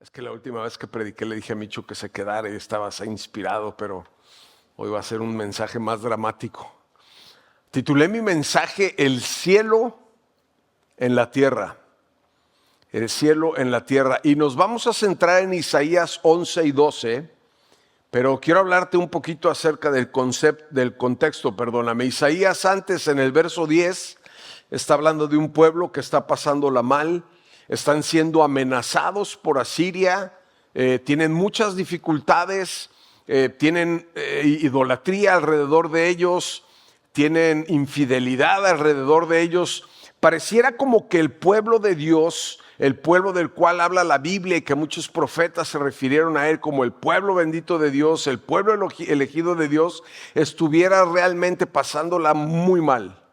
Es que la última vez que prediqué le dije a Micho que se quedara y estaba inspirado, pero hoy va a ser un mensaje más dramático. Titulé mi mensaje El cielo en la tierra. El cielo en la tierra. Y nos vamos a centrar en Isaías 11 y 12, pero quiero hablarte un poquito acerca del contexto, perdóname. Isaías antes en el verso 10 está hablando de un pueblo que está pasándola mal, están siendo amenazados por Asiria, tienen muchas dificultades, tienen idolatría alrededor de ellos, tienen infidelidad alrededor de ellos. Pareciera como que el pueblo de Dios, el pueblo del cual habla la Biblia y que muchos profetas se refirieron a él como el pueblo bendito de Dios, el pueblo elegido de Dios, estuviera realmente pasándola muy mal,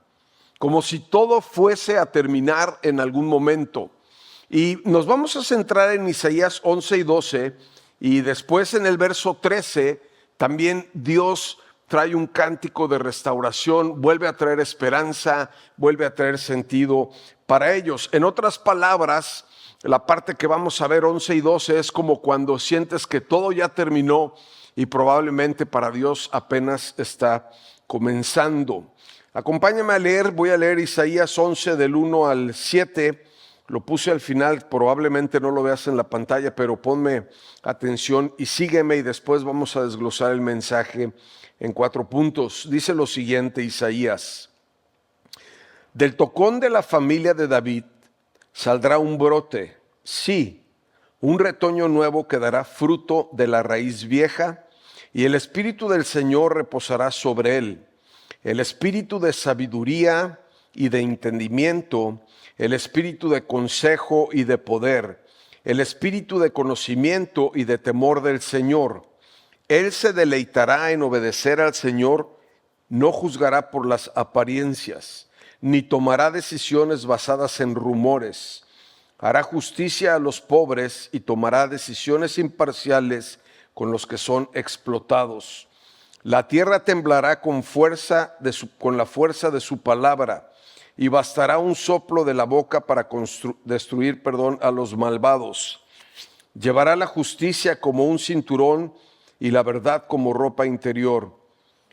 como si todo fuese a terminar en algún momento. Y nos vamos a centrar en Isaías 11 y 12 y después en el verso 13 también Dios trae un cántico de restauración, vuelve a traer esperanza, vuelve a traer sentido para ellos. En otras palabras, la parte que vamos a ver 11 y 12 es como cuando sientes que todo ya terminó y probablemente para Dios apenas está comenzando. Acompáñame a leer, voy a leer Isaías 11 del 1 al 7. Lo puse al final, probablemente no lo veas en la pantalla, pero ponme atención y sígueme y después vamos a desglosar el mensaje en 4 puntos. Dice lo siguiente Isaías: del tocón de la familia de David saldrá un brote, sí, un retoño nuevo que dará fruto de la raíz vieja, y el Espíritu del Señor reposará sobre él, el Espíritu de sabiduría y de entendimiento, el espíritu de consejo y de poder, el espíritu de conocimiento y de temor del Señor. Él se deleitará en obedecer al Señor, no juzgará por las apariencias, ni tomará decisiones basadas en rumores. Hará justicia a los pobres y tomará decisiones imparciales con los que son explotados. La tierra temblará con la fuerza de su palabra, y bastará un soplo de la boca para destruir a los malvados. Llevará la justicia como un cinturón y la verdad como ropa interior.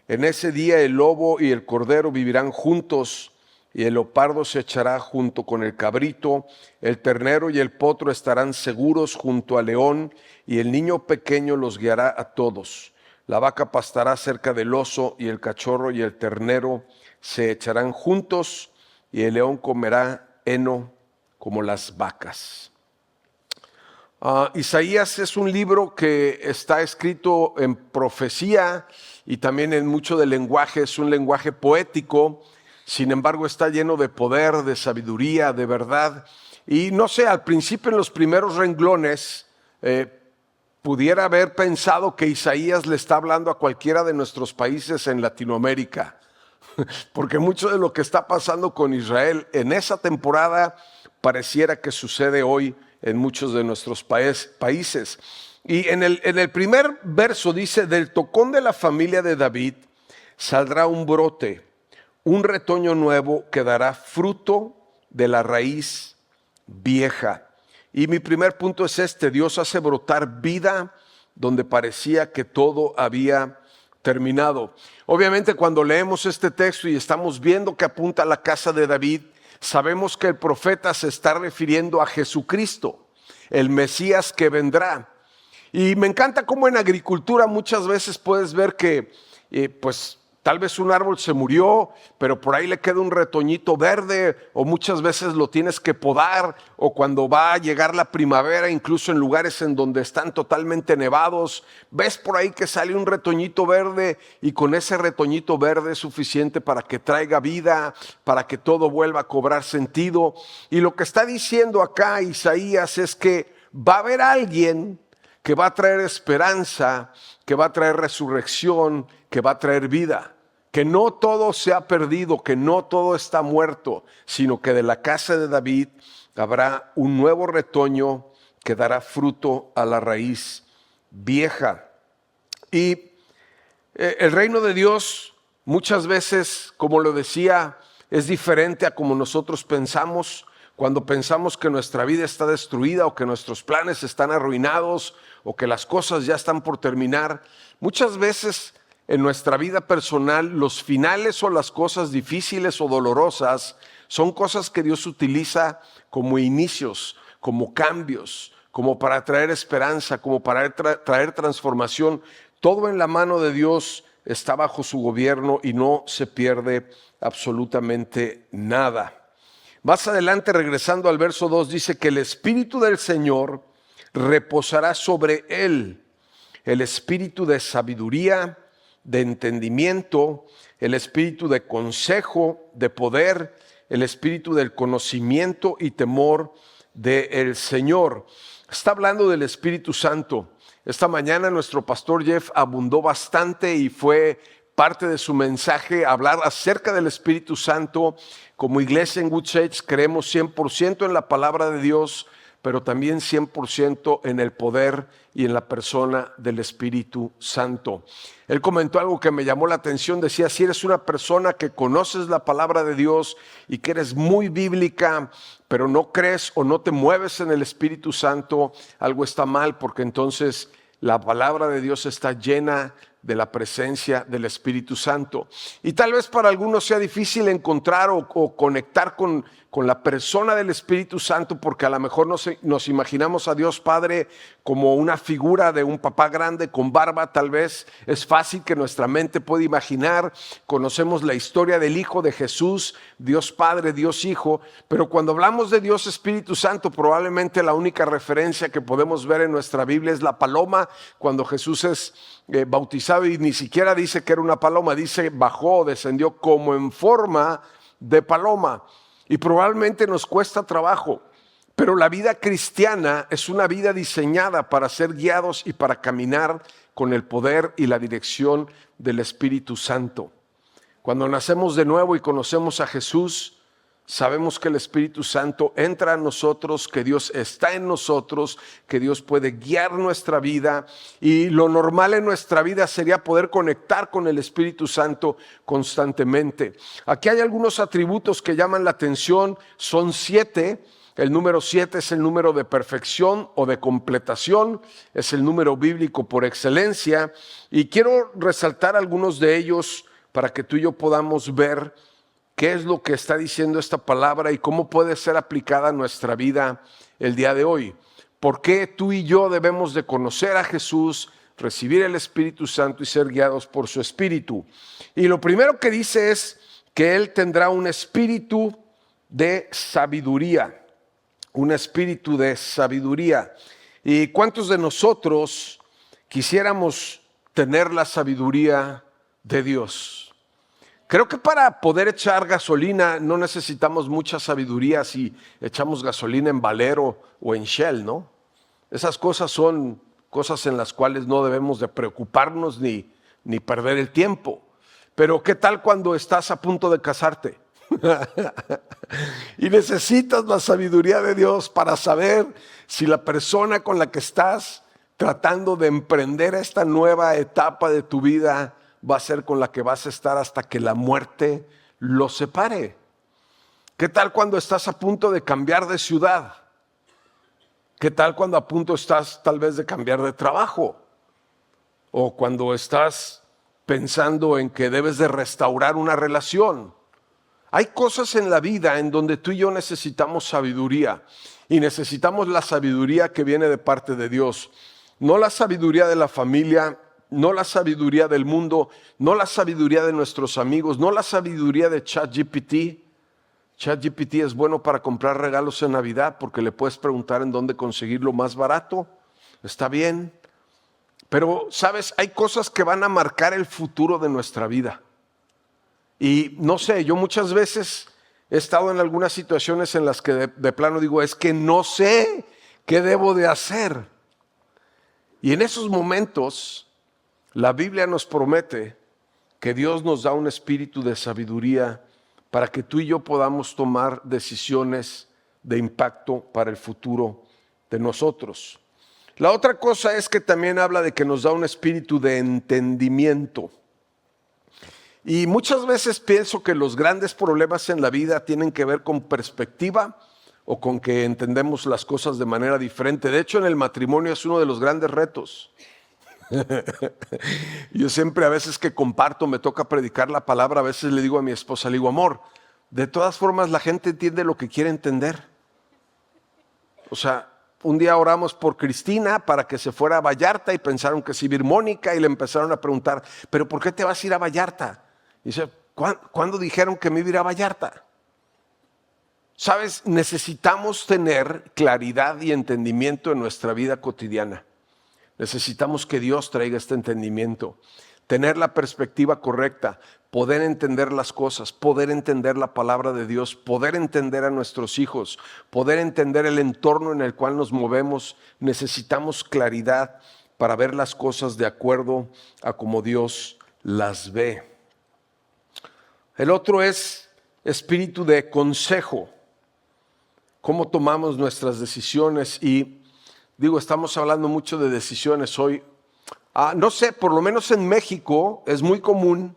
En ese día el lobo y el cordero vivirán juntos, y el leopardo se echará junto con el cabrito, el ternero y el potro estarán seguros junto al león, y el niño pequeño los guiará a todos. La vaca pastará cerca del oso, y el cachorro y el ternero se echarán juntos, y el león comerá heno como las vacas. Isaías es un libro que está escrito en profecía y también en mucho de lenguaje, es un lenguaje poético, sin embargo está lleno de poder, de sabiduría, de verdad. Y no sé, al principio en los primeros renglones pudiera haber pensado que Isaías le está hablando a cualquiera de nuestros países en Latinoamérica, porque mucho de lo que está pasando con Israel en esa temporada pareciera que sucede hoy en muchos de nuestros países. Y en el primer verso dice: del tocón de la familia de David saldrá un brote, un retoño nuevo que dará fruto de la raíz vieja. Y mi primer punto es este: Dios hace brotar vida donde parecía que todo había terminado. Obviamente cuando leemos este texto y estamos viendo que apunta a la casa de David, sabemos que el profeta se está refiriendo a Jesucristo, el Mesías que vendrá. Y me encanta cómo en agricultura muchas veces puedes ver que pues tal vez un árbol se murió, pero por ahí le queda un retoñito verde, o muchas veces lo tienes que podar, o cuando va a llegar la primavera, incluso en lugares en donde están totalmente nevados, ves por ahí que sale un retoñito verde, y con ese retoñito verde es suficiente para que traiga vida, para que todo vuelva a cobrar sentido. Y lo que está diciendo acá Isaías es que va a haber alguien que va a traer esperanza, que va a traer resurrección, que va a traer vida, que no todo se ha perdido, que no todo está muerto, sino que de la casa de David habrá un nuevo retoño que dará fruto a la raíz vieja. Y el reino de Dios muchas veces, como lo decía, es diferente a como nosotros pensamos. cuando pensamos que nuestra vida está destruida o que nuestros planes están arruinados o que las cosas ya están por terminar. Muchas veces en nuestra vida personal los finales o las cosas difíciles o dolorosas son cosas que Dios utiliza como inicios, como cambios, como para traer esperanza, como para traer transformación. Todo en la mano de Dios está bajo su gobierno y no se pierde absolutamente nada. Más adelante, regresando al verso 2, dice que el Espíritu del Señor reposará sobre él, el Espíritu de sabiduría, de entendimiento, el Espíritu de consejo, de poder, el Espíritu del conocimiento y temor del Señor. Está hablando del Espíritu Santo. Esta mañana nuestro pastor Jeff abundó bastante y fue parte de su mensaje hablar acerca del Espíritu Santo. Como iglesia en Woodside creemos 100% en la palabra de Dios, pero también 100% en el poder y en la persona del Espíritu Santo. Él comentó algo que me llamó la atención. Decía, si eres una persona que conoces la palabra de Dios y que eres muy bíblica, pero no crees o no te mueves en el Espíritu Santo, algo está mal, porque entonces la palabra de Dios está llena de la presencia del Espíritu Santo. Y tal vez para algunos sea difícil encontrar o conectar con la persona del Espíritu Santo, porque a lo mejor nos imaginamos a Dios Padre como una figura de un papá grande con barba. Tal vez es fácil que nuestra mente pueda imaginar. Conocemos la historia del Hijo de Jesús, Dios Padre, Dios Hijo, pero cuando hablamos de Dios Espíritu Santo, probablemente la única referencia que podemos ver en nuestra Biblia es la paloma. Cuando Jesús es bautizado, y ni siquiera dice que era una paloma, dice bajó, descendió como en forma de paloma. Y probablemente nos cuesta trabajo, pero la vida cristiana es una vida diseñada para ser guiados y para caminar con el poder y la dirección del Espíritu Santo. Cuando nacemos de nuevo y conocemos a Jesús, sabemos que el Espíritu Santo entra en nosotros, que Dios está en nosotros, que Dios puede guiar nuestra vida, y lo normal en nuestra vida sería poder conectar con el Espíritu Santo constantemente. Aquí hay algunos atributos que llaman la atención, son 7. El número 7 es el número de perfección o de completación, es el número bíblico por excelencia, y quiero resaltar algunos de ellos para que tú y yo podamos ver qué es lo que está diciendo esta palabra y cómo puede ser aplicada a nuestra vida el día de hoy. ¿Por qué tú y yo debemos de conocer a Jesús, recibir el Espíritu Santo y ser guiados por su Espíritu? Y lo primero que dice es que Él tendrá un espíritu de sabiduría, un espíritu de sabiduría. ¿Y cuántos de nosotros quisiéramos tener la sabiduría de Dios? Creo que para poder echar gasolina no necesitamos mucha sabiduría si echamos gasolina en Valero o en Shell, ¿no? Esas cosas son cosas en las cuales no debemos de preocuparnos ni perder el tiempo. Pero ¿qué tal cuando estás a punto de casarte? Y necesitas la sabiduría de Dios para saber si la persona con la que estás tratando de emprender esta nueva etapa de tu vida va a ser con la que vas a estar hasta que la muerte los separe. ¿Qué tal cuando estás a punto de cambiar de ciudad? ¿Qué tal cuando a punto estás tal vez de cambiar de trabajo? O cuando estás pensando en que debes de restaurar una relación. Hay cosas en la vida en donde tú y yo necesitamos sabiduría, y necesitamos la sabiduría que viene de parte de Dios. No la sabiduría de la familia, no la sabiduría del mundo, no la sabiduría de nuestros amigos, no la sabiduría de ChatGPT. ChatGPT es bueno para comprar regalos en Navidad porque le puedes preguntar en dónde conseguirlo más barato. Está bien. Pero, ¿sabes? Hay cosas que van a marcar el futuro de nuestra vida. Y no sé, yo muchas veces he estado en algunas situaciones en las que de plano digo, es que no sé qué debo de hacer. Y en esos momentos la Biblia nos promete que Dios nos da un espíritu de sabiduría para que tú y yo podamos tomar decisiones de impacto para el futuro de nosotros. La otra cosa es que también habla de que nos da un espíritu de entendimiento. Y muchas veces pienso que los grandes problemas en la vida tienen que ver con perspectiva o con que entendemos las cosas de manera diferente. De hecho, en el matrimonio es uno de los grandes retos. Yo siempre, a veces que comparto, me toca predicar la palabra, a veces le digo a mi esposa, le digo, amor, de todas formas la gente entiende lo que quiere entender. O sea, un día oramos por Cristina para que se fuera a Vallarta y pensaron que se iba a ir Mónica y le empezaron a preguntar, ¿pero por qué te vas a ir a Vallarta? Y dice, ¿cuándo dijeron que me iba a ir a Vallarta? Sabes, necesitamos tener claridad y entendimiento en nuestra vida cotidiana. Necesitamos que Dios traiga este entendimiento, tener la perspectiva correcta, poder entender las cosas, poder entender la palabra de Dios, poder entender a nuestros hijos, poder entender el entorno en el cual nos movemos. Necesitamos claridad para ver las cosas de acuerdo a como Dios las ve. El otro es espíritu de consejo. ¿Cómo tomamos nuestras decisiones? Y digo, estamos hablando mucho de decisiones hoy. No sé, por lo menos en México es muy común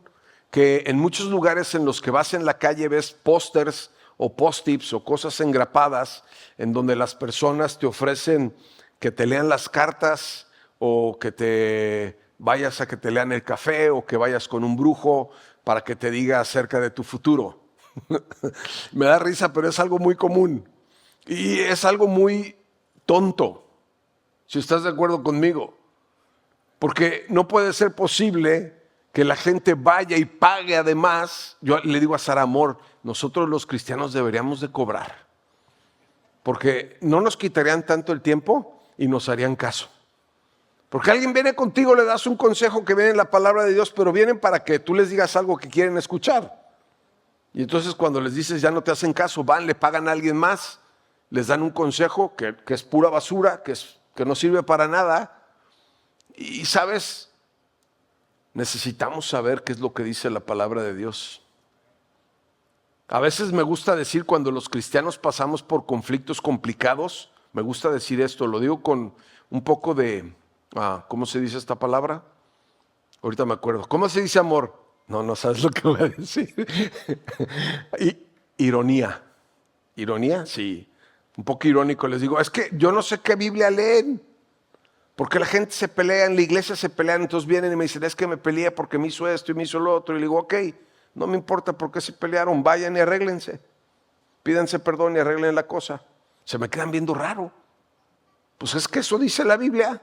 que en muchos lugares en los que vas en la calle ves pósters o post-its o cosas engrapadas en donde las personas te ofrecen que te lean las cartas o que te vayas a que te lean el café o que vayas con un brujo para que te diga acerca de tu futuro. Me da risa, pero es algo muy común y es algo muy tonto, si estás de acuerdo conmigo. Porque no puede ser posible que la gente vaya y pague además. Yo le digo a Sara, amor, nosotros los cristianos deberíamos de cobrar. Porque no nos quitarían tanto el tiempo y nos harían caso. Porque alguien viene contigo, le das un consejo que viene en la palabra de Dios, pero vienen para que tú les digas algo que quieren escuchar. Y entonces cuando les dices ya no te hacen caso, van, le pagan a alguien más, les dan un consejo que es pura basura, que no sirve para nada. Y sabes, necesitamos saber qué es lo que dice la palabra de Dios. A veces me gusta decir, cuando los cristianos pasamos por conflictos complicados, me gusta decir esto, lo digo con un poco de, ¿cómo se dice esta palabra? Ahorita me acuerdo. ¿Cómo se dice amor? No sabes lo que voy a decir. Ironía. ¿Ironía? Sí. Un poco irónico les digo, es que yo no sé qué Biblia leen. Porque la gente se pelea, en la iglesia se pelean, entonces vienen y me dicen, es que me peleé porque me hizo esto y me hizo lo otro. Y le digo, ok, no me importa por qué se pelearon, vayan y arréglense. Pídanse perdón y arreglen la cosa. Se me quedan viendo raro. Pues es que eso dice la Biblia.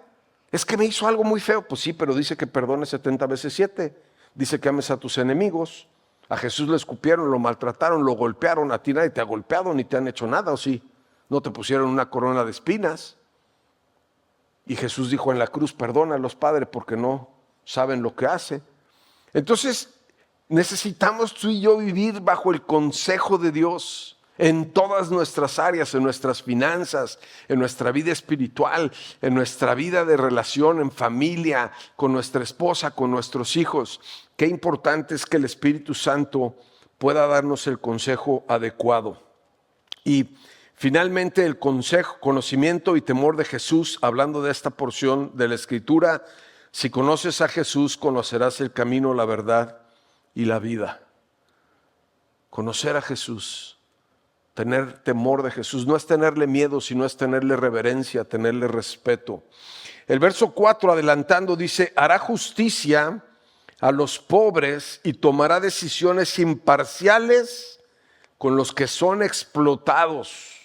Es que me hizo algo muy feo. Pues sí, pero dice que perdones 70 veces 7. Dice que ames a tus enemigos. A Jesús le escupieron, lo maltrataron, lo golpearon. A ti nadie te ha golpeado ni te han hecho nada, ¿o sí? No te pusieron una corona de espinas. Y Jesús dijo en la cruz, perdónalos, Padre, porque no saben lo que hacen. Entonces, necesitamos tú y yo vivir bajo el consejo de Dios en todas nuestras áreas, en nuestras finanzas, en nuestra vida espiritual, en nuestra vida de relación, en familia, con nuestra esposa, con nuestros hijos. Qué importante es que el Espíritu Santo pueda darnos el consejo adecuado. Y finalmente, el consejo, conocimiento y temor de Jesús, hablando de esta porción de la Escritura. Si conoces a Jesús, conocerás el camino, la verdad y la vida. Conocer a Jesús, tener temor de Jesús, no es tenerle miedo, sino es tenerle reverencia, tenerle respeto. El verso 4, adelantando, dice, hará justicia a los pobres y tomará decisiones imparciales con los que son explotados.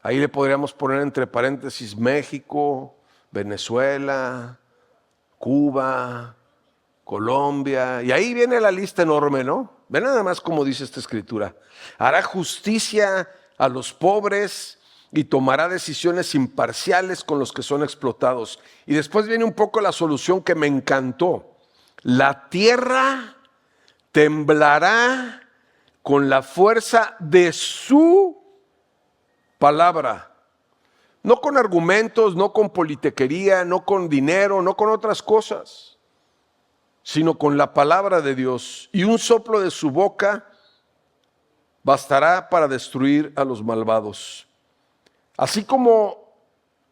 Ahí le podríamos poner entre paréntesis México, Venezuela, Cuba, Colombia. Y ahí viene la lista enorme, ¿no? Ven nada más cómo dice esta escritura. Hará justicia a los pobres y tomará decisiones imparciales con los que son explotados. Y después viene un poco la solución que me encantó. La tierra temblará con la fuerza de su palabra, no con argumentos, no con politiquería, no con dinero, no con otras cosas, sino con la palabra de Dios. Y un soplo de su boca bastará para destruir a los malvados. Así como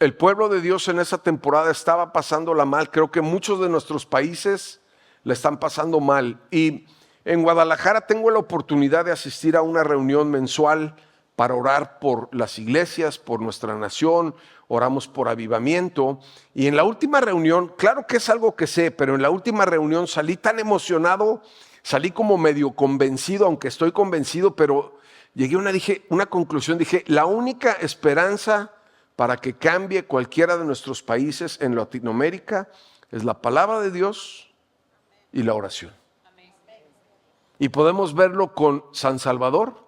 el pueblo de Dios en esa temporada estaba pasándola mal, creo que muchos de nuestros países la están pasando mal. Y en Guadalajara tengo la oportunidad de asistir a una reunión mensual para orar por las iglesias, por nuestra nación, oramos por avivamiento. Y en la última reunión, claro que es algo que sé, pero en la última reunión salí tan emocionado, salí como medio convencido, aunque estoy convencido, pero llegué a una conclusión, dije, la única esperanza para que cambie cualquiera de nuestros países en Latinoamérica es la palabra de Dios y la oración. Y podemos verlo con San Salvador,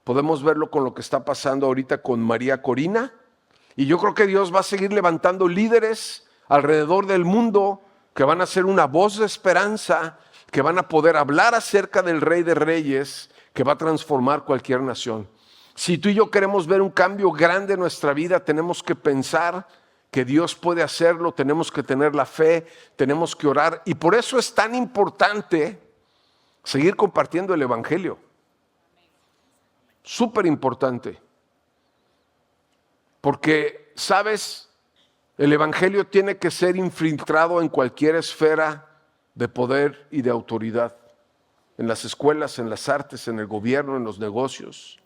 podemos verlo con lo que está pasando ahorita con María Corina, y yo creo que Dios va a seguir levantando líderes alrededor del mundo que van a ser una voz de esperanza, que van a poder hablar acerca del Rey de Reyes, que va a transformar cualquier nación. Si tú y yo queremos ver un cambio grande en nuestra vida, tenemos que pensar que Dios puede hacerlo, tenemos que tener la fe, tenemos que orar, y por eso es tan importante seguir compartiendo el Evangelio. Súper importante. Porque, ¿sabes? El Evangelio tiene que ser infiltrado en cualquier esfera de poder y de autoridad. En las escuelas, en las artes, en el gobierno, en los negocios.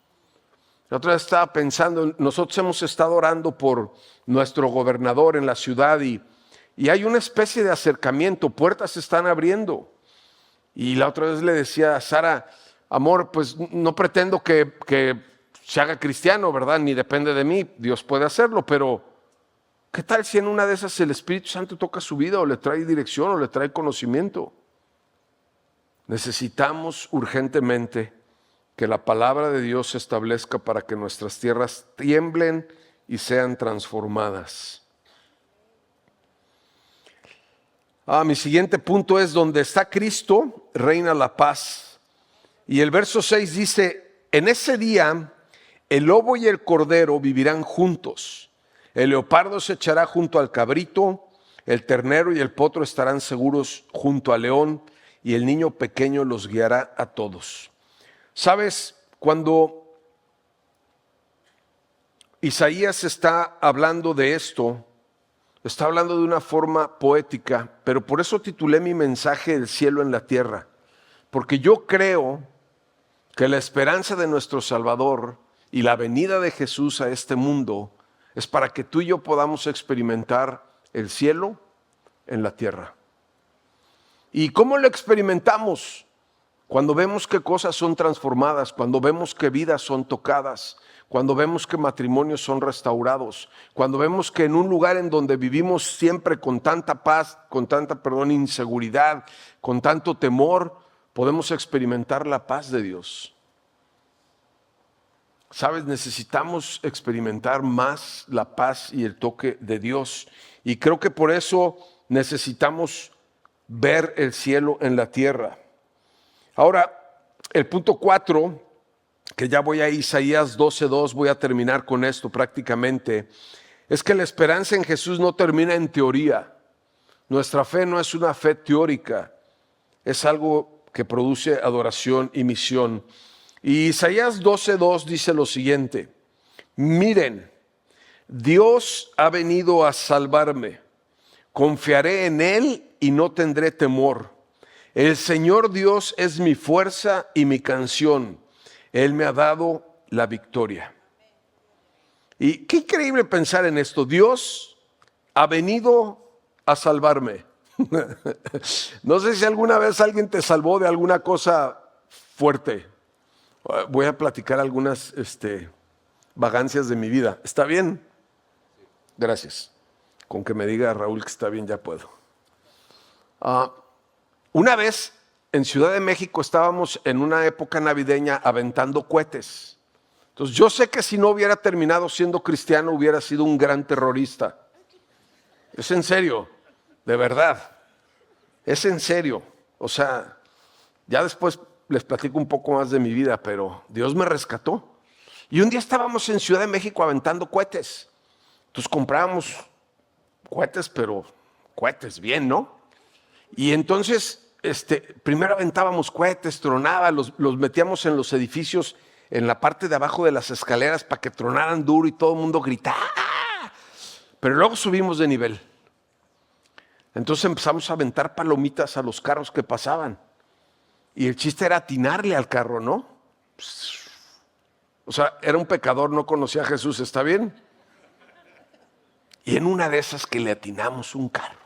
La otra vez estaba pensando, nosotros hemos estado orando por nuestro gobernador en la ciudad y hay una especie de acercamiento, puertas se están abriendo. Y la otra vez le decía a Sara, amor, pues no pretendo que se haga cristiano, ¿verdad? Ni depende de mí, Dios puede hacerlo, pero ¿qué tal si en una de esas el Espíritu Santo toca su vida o le trae dirección o le trae conocimiento? Necesitamos urgentemente que la palabra de Dios se establezca para que nuestras tierras tiemblen y sean transformadas. Mi siguiente punto es: donde está Cristo, reina la paz. Y el verso 6 dice: en ese día el lobo y el cordero vivirán juntos, el leopardo se echará junto al cabrito, el ternero y el potro estarán seguros junto al león, y el niño pequeño los guiará a todos. ¿Sabes? Cuando Isaías está hablando de esto, está hablando de una forma poética, pero por eso titulé mi mensaje El cielo en la tierra, porque yo creo que la esperanza de nuestro Salvador y la venida de Jesús a este mundo es para que tú y yo podamos experimentar el cielo en la tierra. ¿Y cómo lo experimentamos? Cuando vemos que cosas son transformadas, cuando vemos que vidas son tocadas, cuando vemos que matrimonios son restaurados, cuando vemos que en un lugar en donde vivimos siempre con tanta paz, con tanta, inseguridad, con tanto temor, podemos experimentar la paz de Dios. ¿Sabes? Necesitamos experimentar más la paz y el toque de Dios. Y creo que por eso necesitamos ver el cielo en la tierra. Ahora, el punto 4, que ya voy a Isaías 12:2, voy a terminar con esto prácticamente, es que la esperanza en Jesús no termina en teoría. Nuestra fe no es una fe teórica, es algo que produce adoración y misión. Y Isaías 12:2 dice lo siguiente: miren, Dios ha venido a salvarme, confiaré en Él y no tendré temor. El Señor Dios es mi fuerza y mi canción. Él me ha dado la victoria. Y qué increíble pensar en esto. Dios ha venido a salvarme. No sé si alguna vez alguien te salvó de alguna cosa fuerte. Voy a platicar algunas vagancias de mi vida. ¿Está bien? Gracias. Con que me diga Raúl que está bien ya puedo. Una vez en Ciudad de México estábamos en una época navideña aventando cohetes. Entonces yo sé que si no hubiera terminado siendo cristiano hubiera sido un gran terrorista. Es en serio, de verdad. Es en serio. O sea, ya después les platico un poco más de mi vida, pero Dios me rescató. Y un día estábamos en Ciudad de México aventando cohetes. Entonces comprábamos cohetes, pero cohetes bien, ¿no? Y entonces, primero aventábamos cohetes, tronaba, los metíamos en los edificios, en la parte de abajo de las escaleras para que tronaran duro y todo el mundo gritaba. Pero luego subimos de nivel. Entonces empezamos a aventar palomitas a los carros que pasaban. Y el chiste era atinarle al carro, ¿no? O sea, era un pecador, no conocía a Jesús, ¿está bien? Y en una de esas que le atinamos un carro.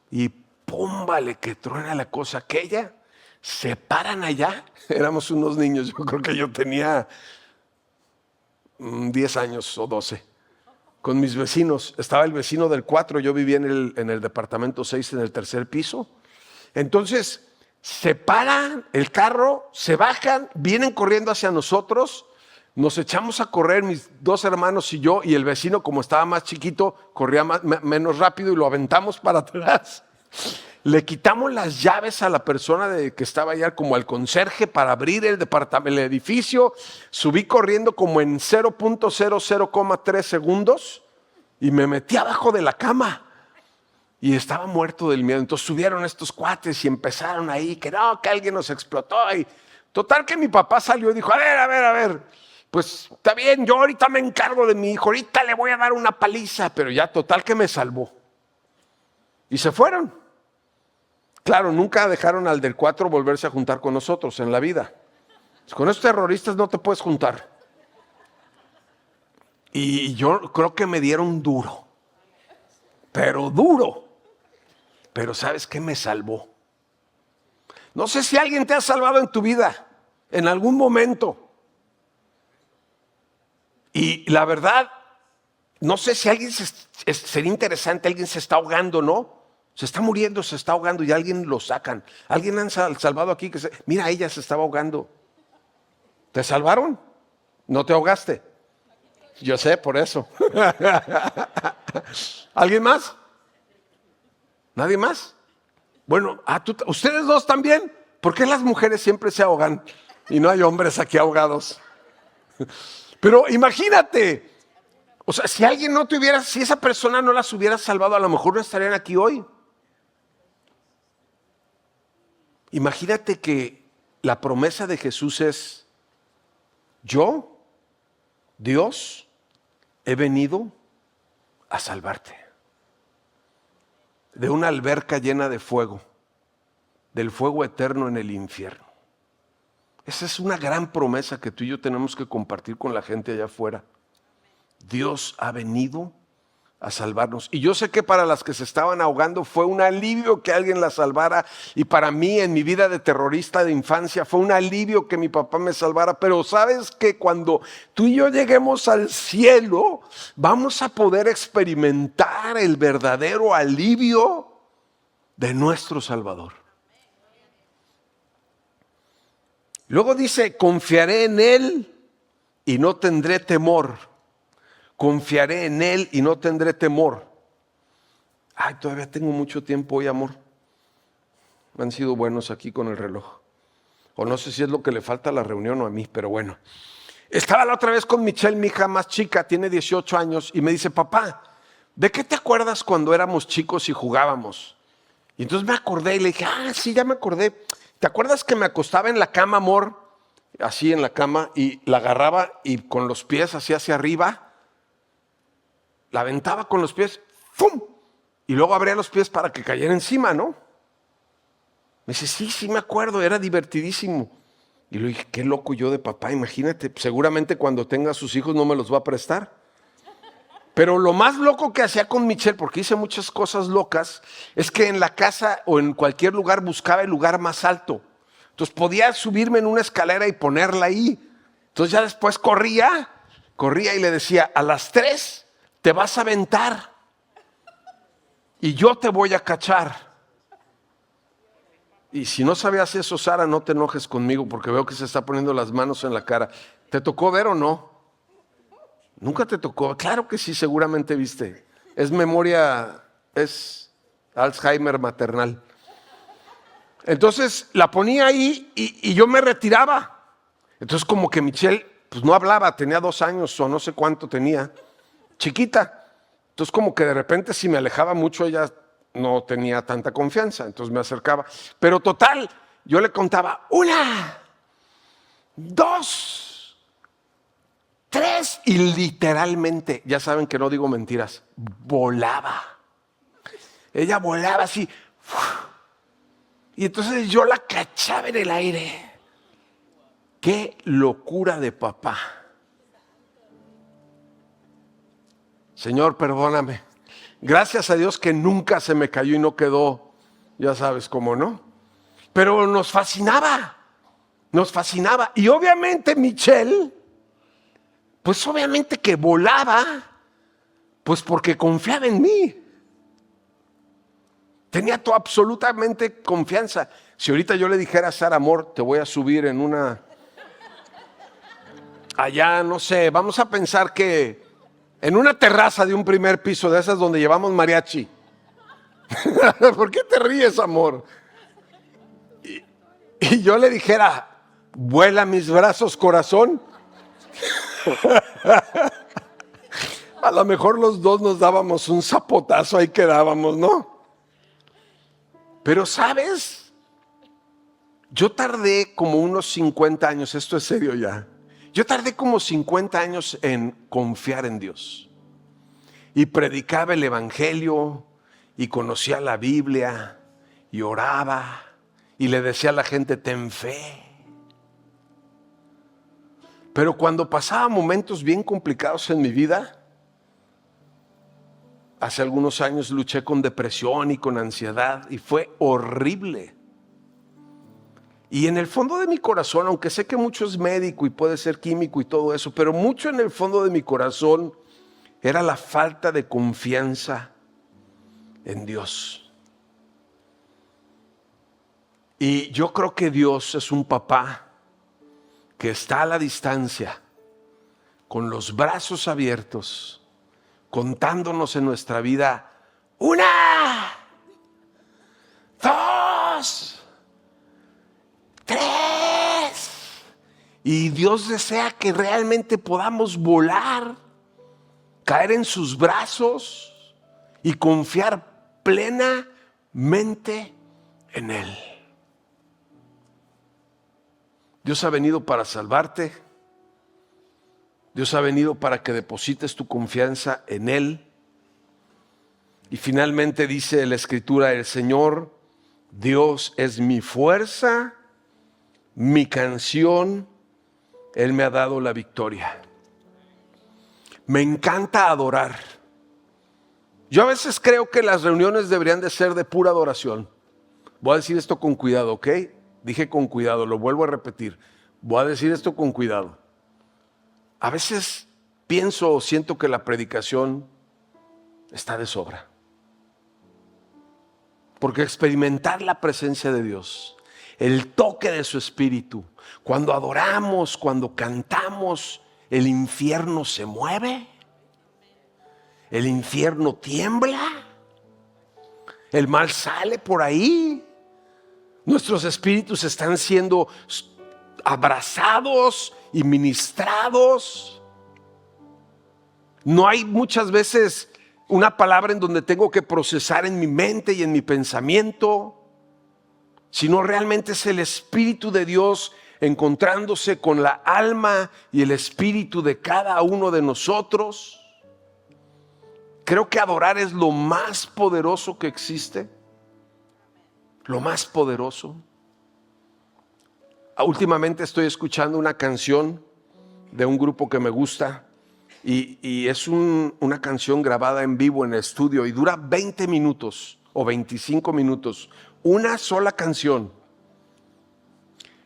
Y pum, vale, que truena la cosa aquella. Se paran allá. Éramos unos niños, yo creo que yo tenía 10 años o 12. Con mis vecinos. Estaba el vecino del 4, yo vivía en el departamento 6, en el tercer piso. Entonces, se paran el carro, se bajan, vienen corriendo hacia nosotros. Nos echamos a correr, mis dos hermanos y yo, y el vecino, como estaba más chiquito, corría menos rápido y lo aventamos para atrás. Le quitamos las llaves a la persona que estaba allá, como al conserje, para abrir el edificio. Subí corriendo como en 0.00,3 segundos y me metí abajo de la cama. Y estaba muerto del miedo. Entonces subieron estos cuates y empezaron ahí, que no, que alguien nos explotó. Y total que mi papá salió y dijo, a ver. Pues está bien, yo ahorita me encargo de mi hijo, ahorita le voy a dar una paliza. Pero ya total que me salvó. Y se fueron. Claro, nunca dejaron al del 4 volverse a juntar con nosotros en la vida. Con estos terroristas no te puedes juntar. Y yo creo que me dieron duro. Pero duro. Pero ¿sabes qué me salvó? No sé si alguien te ha salvado en tu vida, en algún momento. Y la verdad, no sé si alguien sería interesante, alguien se está ahogando, ¿no? Se está muriendo, se está ahogando y alguien lo sacan. ¿Alguien han salvado aquí? Mira, ella se estaba ahogando. ¿Te salvaron? ¿No te ahogaste? Yo sé, por eso. ¿Alguien más? ¿Nadie más? Bueno, ¿ustedes dos también? ¿Por qué las mujeres siempre se ahogan y no hay hombres aquí ahogados? Pero imagínate, o sea, si alguien no te hubiera, si esa persona no las hubiera salvado, a lo mejor no estarían aquí hoy. Imagínate que la promesa de Jesús es, yo, Dios, he venido a salvarte de una alberca llena de fuego, del fuego eterno en el infierno. Esa es una gran promesa que tú y yo tenemos que compartir con la gente allá afuera. Dios ha venido a salvarnos. Y yo sé que para las que se estaban ahogando fue un alivio que alguien las salvara. Y para mí, en mi vida de terrorista de infancia, fue un alivio que mi papá me salvara. Pero sabes que cuando tú y yo lleguemos al cielo, vamos a poder experimentar el verdadero alivio de nuestro Salvador. Luego dice, confiaré en Él y no tendré temor. Confiaré en Él y no tendré temor. Ay, todavía tengo mucho tiempo hoy, amor. Han sido buenos aquí con el reloj. O no sé si es lo que le falta a la reunión o a mí, pero bueno. Estaba la otra vez con Michelle, mi hija más chica, tiene 18 años, y me dice, papá, ¿de qué te acuerdas cuando éramos chicos y jugábamos? Y entonces me acordé y le dije, sí, ya me acordé. ¿Te acuerdas que me acostaba en la cama, amor? Así en la cama, y la agarraba y con los pies así hacia arriba, la aventaba con los pies, ¡fum! Y luego abría los pies para que cayera encima, ¿no? Me dice, sí me acuerdo, era divertidísimo. Y le dije, qué loco yo de papá, imagínate, seguramente cuando tenga sus hijos no me los va a prestar. Pero lo más loco que hacía con Michelle, porque hice muchas cosas locas, es que en la casa o en cualquier lugar buscaba el lugar más alto. Entonces podía subirme en una escalera y ponerla ahí. Entonces ya después corría y le decía, a las 3 te vas a aventar y yo te voy a cachar. Y si no sabías eso, Sara, no te enojes conmigo porque veo que se está poniendo las manos en la cara. ¿Te tocó ver o no? ¿Nunca te tocó? Claro que sí, seguramente viste. Es memoria, es Alzheimer maternal. Entonces la ponía ahí y yo me retiraba. Entonces como que Michelle pues no hablaba, tenía 2 años o no sé cuánto tenía, chiquita. Entonces como que de repente si me alejaba mucho ella no tenía tanta confianza, entonces me acercaba. Pero total, yo le contaba 1, 2, 3 y literalmente, ya saben que no digo mentiras, volaba. Ella volaba así. Y entonces yo la cachaba en el aire. Qué locura de papá. Señor, perdóname. Gracias a Dios que nunca se me cayó y no quedó, ya sabes cómo, ¿no? Pero nos fascinaba. Y obviamente Michelle, pues obviamente que volaba, pues porque confiaba en mí. Tenía toda absolutamente confianza. Si ahorita yo le dijera a Sara, amor, te voy a subir en una... Allá, no sé, vamos a pensar que en una terraza de un primer piso, de esas donde llevamos mariachi. ¿Por qué te ríes, amor? Y yo le dijera, vuela mis brazos, corazón. A lo mejor los dos nos dábamos un zapotazo, ahí quedábamos, ¿no? Pero ¿sabes? Yo tardé como unos 50 años, esto es serio ya. Yo tardé como 50 años en confiar en Dios. Y predicaba el evangelio, y conocía la Biblia, y oraba, y le decía a la gente, ten fe. Pero cuando pasaba momentos bien complicados en mi vida, hace algunos años luché con depresión y con ansiedad, y fue horrible. Y en el fondo de mi corazón, aunque sé que mucho es médico y puede ser químico y todo eso, pero mucho en el fondo de mi corazón era la falta de confianza en Dios. Y yo creo que Dios es un papá que está a la distancia, con los brazos abiertos, contándonos en nuestra vida, 1, 2, 3. Y Dios desea que realmente podamos volar, caer en sus brazos y confiar plenamente en Él. Dios ha venido para salvarte. Dios ha venido para que deposites tu confianza en Él. Y finalmente dice la Escritura, el Señor Dios es mi fuerza, mi canción, Él me ha dado la victoria. Me encanta adorar. Yo a veces creo que las reuniones deberían de ser de pura adoración. Voy a decir esto con cuidado, ¿ok? Dije con cuidado, lo vuelvo a repetir. Voy a decir esto con cuidado. A veces pienso o siento que la predicación está de sobra. Porque experimentar la presencia de Dios, el toque de su Espíritu, cuando adoramos, cuando cantamos, el infierno se mueve, el infierno tiembla, el mal sale por ahí, nuestros espíritus están siendo abrazados y ministrados. No hay muchas veces una palabra en donde tengo que procesar en mi mente y en mi pensamiento, sino realmente es el Espíritu de Dios encontrándose con la alma y el espíritu de cada uno de nosotros. Creo que adorar es lo más poderoso que existe, lo más poderoso. Últimamente estoy escuchando una canción de un grupo que me gusta y es una canción grabada en vivo en el estudio y dura 20 minutos o 25 minutos, una sola canción.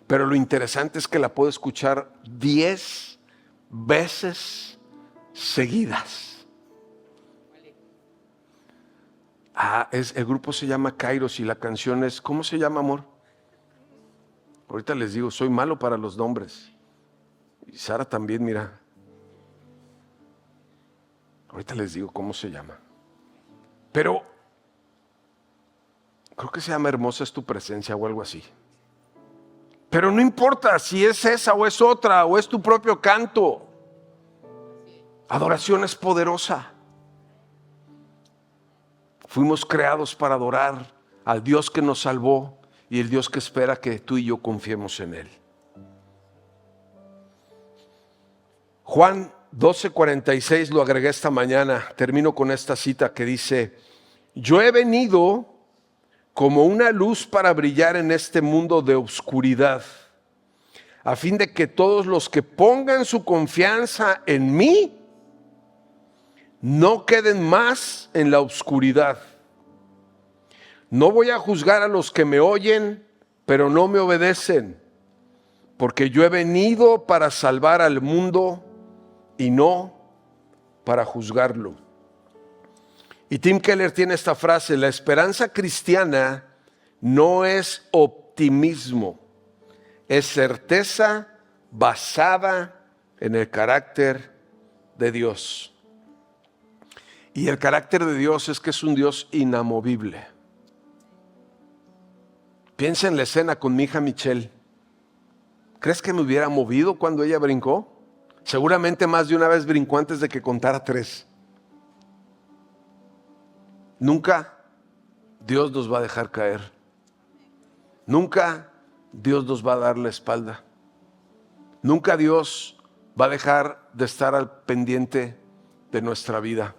Pero lo interesante es que la puedo escuchar 10 veces seguidas. El grupo se llama Kairos y la canción es, ¿cómo se llama, amor? Ahorita les digo, soy malo para los nombres. Y Sara también, mira. Ahorita les digo cómo se llama. Pero creo que se llama Hermosa es tu presencia o algo así. Pero no importa si es esa o es otra o es tu propio canto. Adoración es poderosa. Fuimos creados para adorar al Dios que nos salvó y el Dios que espera que tú y yo confiemos en Él. Juan 12:46 lo agregué esta mañana. Termino con esta cita que dice: yo he venido como una luz para brillar en este mundo de oscuridad, a fin de que todos los que pongan su confianza en mí no queden más en la oscuridad. No voy a juzgar a los que me oyen, pero no me obedecen, porque yo he venido para salvar al mundo y no para juzgarlo. Y Tim Keller tiene esta frase: la esperanza cristiana no es optimismo, es certeza basada en el carácter de Dios. Y el carácter de Dios es que es un Dios inamovible. Piensa en la escena con mi hija Michelle. ¿Crees que me hubiera movido cuando ella brincó? Seguramente más de una vez brincó antes de que contara 3. Nunca Dios nos va a dejar caer. Nunca Dios nos va a dar la espalda. Nunca Dios va a dejar de estar al pendiente de nuestra vida.